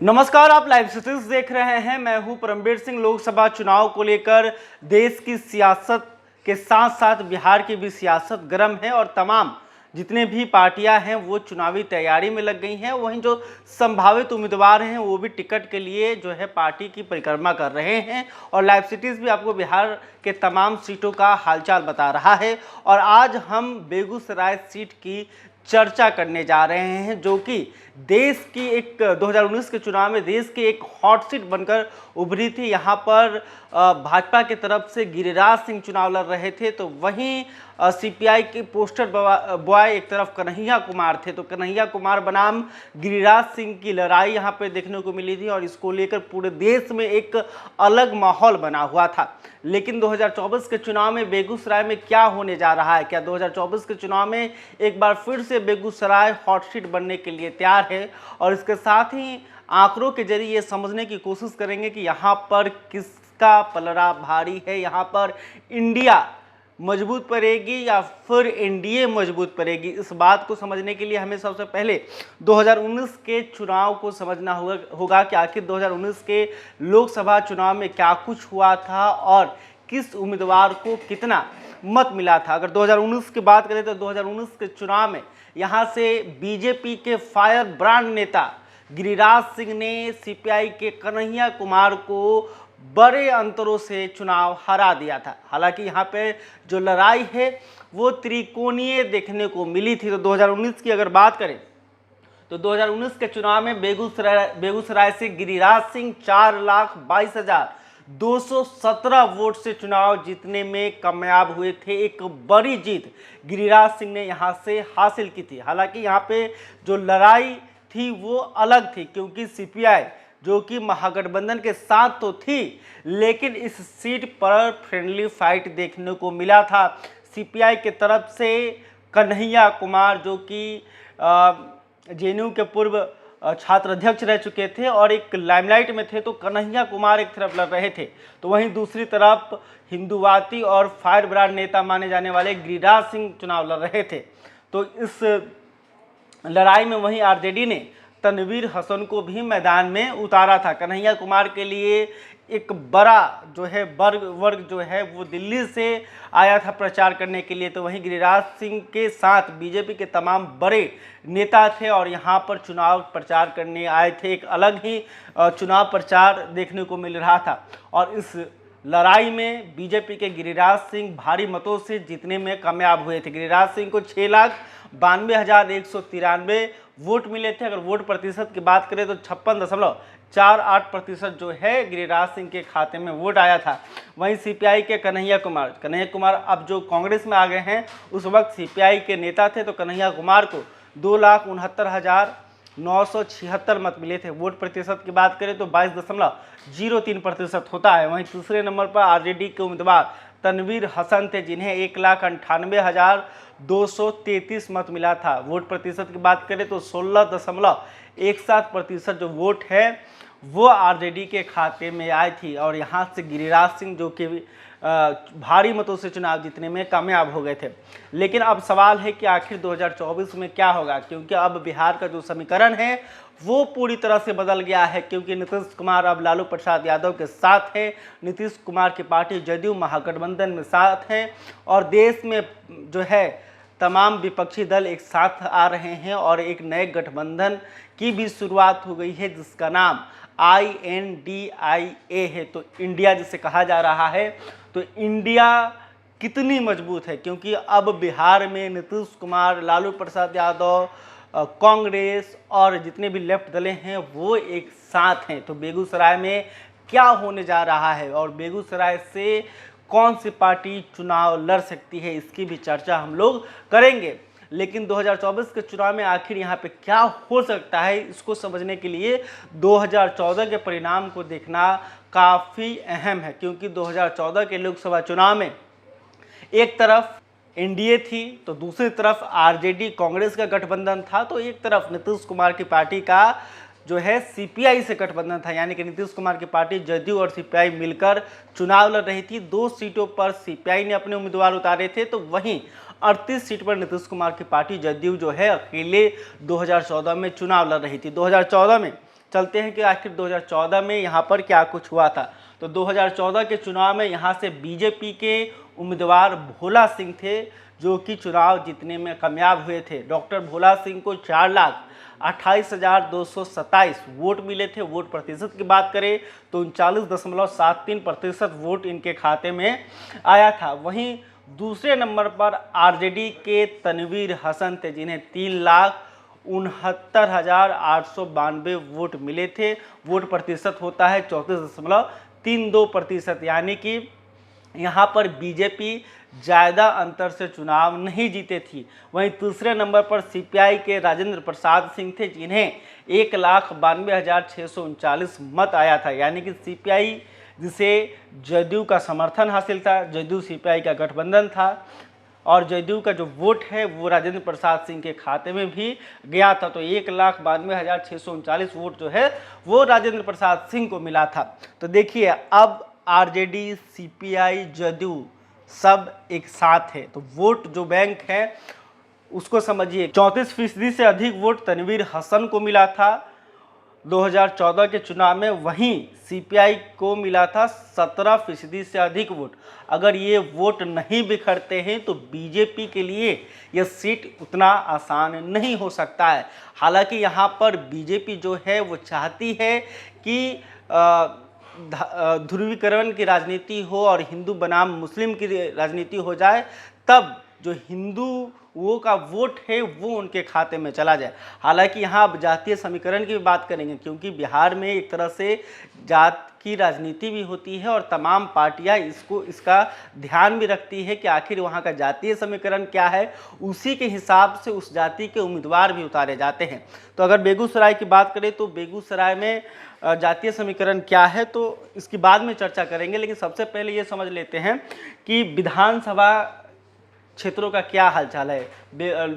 नमस्कार, आप live cities देख रहे हैं। मैं हूं परमवीर सिंह। लोकसभा चुनाव को लेकर देश की सियासत के साथ साथ बिहार की भी सियासत गर्म है और तमाम जितने भी पार्टियां हैं वो चुनावी तैयारी में लग गई हैं। वहीं जो संभावित उम्मीदवार हैं वो भी टिकट के लिए जो है पार्टी की परिक्रमा कर रहे हैं और लाइव सिटीज भी आपको बिहार के तमाम सीटों का हालचाल बता रहा है। और आज हम बेगूसराय सीट की चर्चा करने जा रहे हैं, जो कि देश की एक 2019 के चुनाव में देश की एक हॉट सीट बनकर उभरी थी। यहाँ पर भाजपा की तरफ से गिरिराज सिंह चुनाव लड़ रहे थे, तो वहीं सीपीआई के पोस्टर बॉय एक तरफ कन्हैया कुमार थे। तो कन्हैया कुमार बनाम गिरिराज सिंह की लड़ाई यहाँ पे देखने को मिली थी और इसको लेकर पूरे देश में एक अलग माहौल बना हुआ था। लेकिन 2024 के चुनाव में बेगूसराय में क्या होने जा रहा है? क्या 2024 के चुनाव में एक बार फिर से बेगूसराय हॉट सीट बनने के लिए तैयार है? और इसके साथ ही आंकड़ों के जरिए ये समझने की कोशिश करेंगे कि यहाँ पर किसका पलड़ा भारी है। यहाँ पर इंडिया मजबूत पड़ेगी या फिर एनडीए मजबूत पड़ेगी? इस बात को समझने के लिए हमें सबसे पहले 2019 के चुनाव को समझना होगा कि आखिर 2019 के लोकसभा चुनाव में क्या कुछ हुआ था और किस उम्मीदवार को कितना मत मिला था। अगर 2019 की बात करें तो 2019 के चुनाव में यहाँ से बीजेपी के फायर ब्रांड नेता गिरिराज सिंह ने सीपीआई के कन्हैया कुमार को बड़े अंतरों से चुनाव हरा दिया था। हालांकि यहाँ पे जो लड़ाई है वो त्रिकोणीय देखने को मिली थी। तो 2019 की अगर बात करें तो 2019 के चुनाव में बेगूसराय से गिरिराज सिंह 4,22,217 वोट से चुनाव जीतने में कामयाब हुए थे। एक बड़ी जीत गिरिराज सिंह ने यहाँ से हासिल की थी। हालांकि यहाँ पे जो लड़ाई थी वो अलग थी, क्योंकि सीपीआई जो कि महागठबंधन के साथ तो थी, लेकिन इस सीट पर फ्रेंडली फाइट देखने को मिला था। सीपीआई के तरफ से कन्हैया कुमार जो कि जेएनयू के पूर्व छात्र अध्यक्ष रह चुके थे और एक लाइमलाइट में थे, तो कन्हैया कुमार एक तरफ लड़ रहे थे, तो वहीं दूसरी तरफ हिंदुवादी और फायर ब्रांड नेता माने जाने वाले गिरिराज सिंह चुनाव लड़ रहे थे। तो इस लड़ाई में वहीं आरजेडी ने तनवीर हसन को भी मैदान में उतारा था। कन्हैया कुमार के लिए एक बड़ा जो है वर्ग जो है वो दिल्ली से आया था प्रचार करने के लिए, तो वहीं गिरिराज सिंह के साथ बीजेपी के तमाम बड़े नेता थे और यहाँ पर चुनाव प्रचार करने आए थे। एक अलग ही चुनाव प्रचार देखने को मिल रहा था और इस लड़ाई में बीजेपी के गिरिराज सिंह भारी मतों से जीतने में कामयाब हुए थे। गिरिराज सिंह को 6,92,193 वोट मिले थे। अगर वोट प्रतिशत की बात करें तो 56.48% जो है गिरिराज सिंह के खाते में वोट आया था। वहीं सीपीआई के कन्हैया कुमार अब जो कांग्रेस में आ गए हैं, उस वक्त सीपीआई के नेता थे, तो कन्हैया कुमार को 2,69,976 मत मिले थे। वोट प्रतिशत की बात करें तो 22.03% होता है। वहीं दूसरे नंबर पर आरजेडी के उम्मीदवार तनवीर हसन थे, जिन्हें 1,98,233 मत मिला था। वोट प्रतिशत की बात करें तो 16.17% जो वोट है वो आरजेडी के खाते में आई थी और यहाँ से गिरिराज सिंह जो कि भारी मतों से चुनाव जीतने में कामयाब हो गए थे। लेकिन अब सवाल है कि आखिर 2024 में क्या होगा, क्योंकि अब बिहार का जो समीकरण है वो पूरी तरह से बदल गया है, क्योंकि नीतीश कुमार अब लालू प्रसाद यादव के साथ है। नीतीश कुमार की पार्टी जदयू महागठबंधन में साथ है और देश में जो है तमाम विपक्षी दल एक साथ आ रहे हैं और एक नए गठबंधन की भी शुरुआत हो गई है, जिसका नाम INDIA है। तो इंडिया जिसे कहा जा रहा है, तो इंडिया कितनी मजबूत है, क्योंकि अब बिहार में नीतीश कुमार, लालू प्रसाद यादव, कांग्रेस और जितने भी लेफ्ट दलें हैं वो एक साथ हैं। तो बेगूसराय में क्या होने जा रहा है और बेगूसराय से कौन सी पार्टी चुनाव लड़ सकती है, इसकी भी चर्चा हम लोग करेंगे। लेकिन 2024 के चुनाव में आखिर यहाँ पे क्या हो सकता है, इसको समझने के लिए 2014 के परिणाम को देखना काफ़ी अहम है, क्योंकि 2014 के लोकसभा चुनाव में एक तरफ एनडीए थी तो दूसरी तरफ आरजेडी कांग्रेस का गठबंधन था। तो एक तरफ नीतीश कुमार की पार्टी का जो है सीपीआई से गठबंधन था, यानी कि नीतीश कुमार की पार्टी जदयू और सीपीआई मिलकर चुनाव लड़ रही थी। 2 सीटों पर सीपीआई ने अपने उम्मीदवार उतारे थे, तो वहीं 38 सीट पर नीतीश कुमार की पार्टी जदयू जो है अकेले 2014 में चुनाव लड़ रही थी। 2014 में चलते हैं कि आखिर 2014 में यहाँ पर क्या कुछ हुआ था। तो 2014 के चुनाव में यहाँ से बीजेपी के उम्मीदवार भोला सिंह थे, जो कि चुनाव जीतने में कामयाब हुए थे। डॉक्टर भोला सिंह को 4,28,227 वोट मिले थे। वोट प्रतिशत की बात करें तो 39.73% वोट इनके खाते में आया था। वहीं दूसरे नंबर पर आरजेडी के तनवीर हसन थे, जिन्हें 3,69,892 वोट मिले थे। वोट प्रतिशत होता है 34.32%, यानी कि यहाँ पर बीजेपी ज़्यादा अंतर से चुनाव नहीं जीते थी। वहीं तीसरे नंबर पर सीपीआई के राजेंद्र प्रसाद सिंह थे, जिन्हें 1,92,639 मत आया था, यानी कि सीपीआई जिसे जदयू का समर्थन हासिल था, जदयू सीपीआई का गठबंधन था, और जदयू का जो वोट है वो राजेंद्र प्रसाद सिंह के खाते में भी गया था। तो 1,92,639 वोट जो है वो राजेंद्र प्रसाद सिंह को मिला था। तो देखिए, अब आरजेडी, सीपीआई, जदयू सब एक साथ है, तो वोट जो बैंक है उसको समझिए। 34% से अधिक वोट तनवीर हसन को मिला था 2014 के चुनाव में। वहीं सीपीआई को मिला था 17% से अधिक वोट। अगर ये वोट नहीं बिखरते हैं तो बीजेपी के लिए यह सीट उतना आसान नहीं हो सकता है। हालांकि यहाँ पर बीजेपी जो है वो चाहती है कि ध्रुवीकरण की राजनीति हो और हिंदू बनाम मुस्लिम की राजनीति हो जाए, तब जो हिंदुओं का वोट है वो उनके खाते में चला जाए। हालांकि यहाँ अब जातीय समीकरण की भी बात करेंगे, क्योंकि बिहार में एक तरह से जात की राजनीति भी होती है और तमाम पार्टियां इसका ध्यान भी रखती है कि आखिर वहाँ का जातीय समीकरण क्या है, उसी के हिसाब से उस जाति के उम्मीदवार भी उतारे जाते हैं। तो अगर बेगूसराय की बात करें तो बेगूसराय में जातीय समीकरण क्या है तो इसकी बाद में चर्चा करेंगे, लेकिन सबसे पहले ये समझ लेते हैं कि विधानसभा क्षेत्रों का क्या हालचाल है।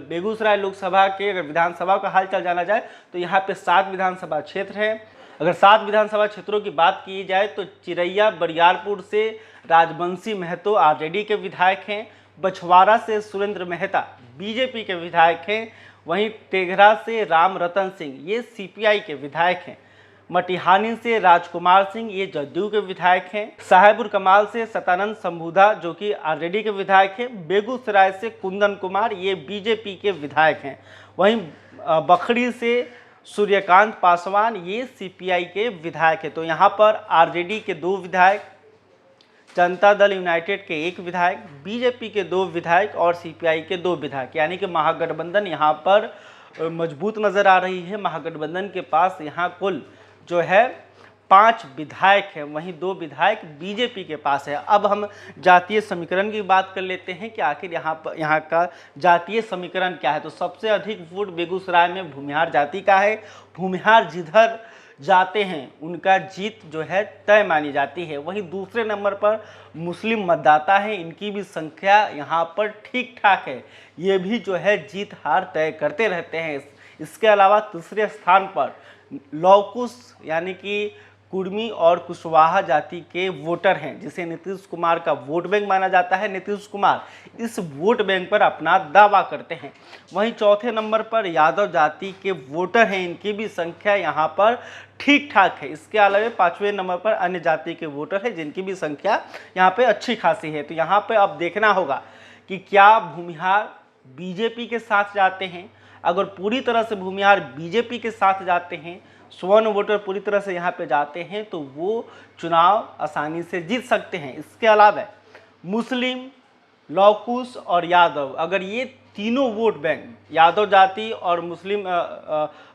बेगूसराय लोकसभा के अगर विधानसभा का हालचाल जाना जाए तो यहाँ पे 7 विधानसभा क्षेत्र हैं। अगर 7 विधानसभा क्षेत्रों की बात की जाए तो चिरैया बरियारपुर से राजवंशी महतो आरजेडी के विधायक हैं, बछवाड़ा से सुरेंद्र मेहता बीजेपी के विधायक हैं, वहीं तेघरा से राम रतन सिंह ये सीपीआई के विधायक हैं, मटिहानी से राजकुमार सिंह ये जदयू के विधायक हैं, साहेबुल कमाल से सतानंद संबुधा जो कि आरजेडी के विधायक हैं, बेगूसराय से कुंदन कुमार ये बीजेपी के विधायक हैं, वहीं बखरी से सूर्यकांत पासवान ये सीपीआई के विधायक हैं। तो यहाँ पर आरजेडी के 2 विधायक, जनता दल यूनाइटेड के 1 विधायक, बीजेपी के 2 विधायक और सीपीआई के 2 विधायक, यानी कि महागठबंधन यहाँ पर मजबूत नज़र आ रही है। महागठबंधन के पास यहाँ कुल जो है 5 विधायक हैं, वहीं 2 विधायक बीजेपी के पास है। अब हम जातीय समीकरण की बात कर लेते हैं कि आखिर यहाँ का जातीय समीकरण क्या है। तो सबसे अधिक वोट बेगूसराय में भूमिहार जाति का है। भूमिहार जिधर जाते हैं उनका जीत जो है तय मानी जाती है। वहीं दूसरे नंबर पर मुस्लिम मतदाता हैं, इनकी भी संख्या यहाँ पर ठीक ठाक है, ये भी जो है जीत हार तय करते रहते हैं। इसके अलावा तीसरे स्थान पर लौकुश यानी कि कुर्मी और कुशवाहा जाति के वोटर हैं, जिसे नीतीश कुमार का वोट बैंक माना जाता है। नीतीश कुमार इस वोट बैंक पर अपना दावा करते हैं। वहीं चौथे नंबर पर यादव जाति के वोटर हैं, इनकी भी संख्या यहाँ पर ठीक ठाक है। इसके अलावा 5वें नंबर पर अन्य जाति के वोटर हैं, जिनकी भी संख्या यहाँ पे अच्छी खासी है। तो यहाँ पे अब देखना होगा कि क्या भूमिहार बीजेपी के साथ जाते हैं। अगर पूरी तरह से भूमिहार बीजेपी के साथ जाते हैं, स्वर्ण वोटर पूरी तरह से यहाँ पे जाते हैं, तो वो चुनाव आसानी से जीत सकते हैं। इसके अलावा मुस्लिम, लौकुश और यादव, अगर ये तीनों वोट बैंक यादव जाति और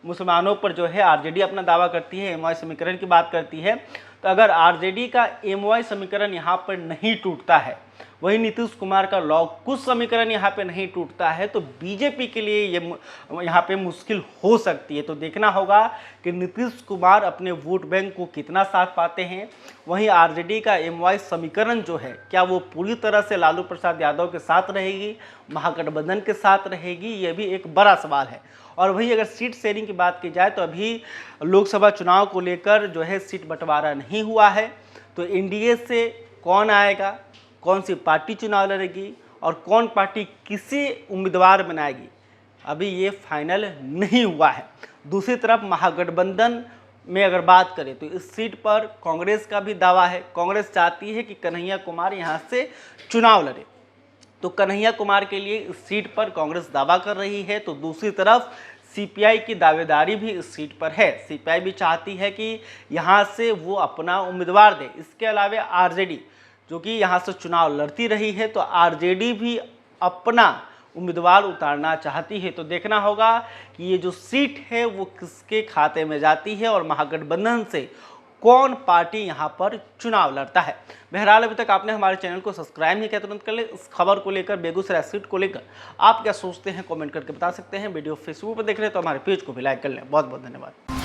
मुसलमानों पर जो है आरजेडी अपना दावा करती है, एमवाई समीकरण की बात करती है, तो अगर आरजेडी का एमवाई समीकरण यहाँ पर नहीं टूटता है, वही नीतीश कुमार का लौकुश समीकरण यहाँ पे नहीं टूटता है, तो बीजेपी के लिए ये यहाँ पे मुश्किल हो सकती है। तो देखना होगा कि नीतीश कुमार अपने वोट बैंक को कितना साथ पाते हैं। वहीं आरजेडी का एमवाई समीकरण जो है, क्या वो पूरी तरह से लालू प्रसाद यादव के साथ रहेगी, महागठबंधन के साथ रहेगी, ये भी एक बड़ा सवाल है। और वही अगर सीट शेयरिंग की बात की जाए तो अभी लोकसभा चुनाव को लेकर जो है सीट बंटवारा नहीं हुआ है। तो एनडीए से कौन आएगा, कौन सी पार्टी चुनाव लड़ेगी और कौन पार्टी किसी उम्मीदवार बनाएगी, अभी ये फाइनल नहीं हुआ है। दूसरी तरफ महागठबंधन में अगर बात करें तो इस सीट पर कांग्रेस का भी दावा है। कांग्रेस चाहती है कि कन्हैया कुमार यहाँ से चुनाव लड़े, तो कन्हैया कुमार के लिए इस सीट पर कांग्रेस दावा कर रही है। तो दूसरी तरफ सीपीआई की दावेदारी भी इस सीट पर है। सीपीआई भी चाहती है कि यहाँ से वो अपना उम्मीदवार दे। इसके अलावा आरजेडी जो कि यहाँ से चुनाव लड़ती रही है, तो आरजेडी भी अपना उम्मीदवार उतारना चाहती है। तो देखना होगा कि ये जो सीट है वो किसके खाते में जाती है और महागठबंधन से कौन पार्टी यहाँ पर चुनाव लड़ता है। बहरहाल अभी तक आपने हमारे चैनल को सब्सक्राइब नहीं किया, तुरंत कर ले। इस खबर को लेकर, बेगूसराय सीट को लेकर आप क्या सोचते हैं कमेंट करके बता सकते हैं। वीडियो फेसबुक पर देख रहे हैं तो हमारे पेज को भी लाइक कर लें। बहुत बहुत धन्यवाद।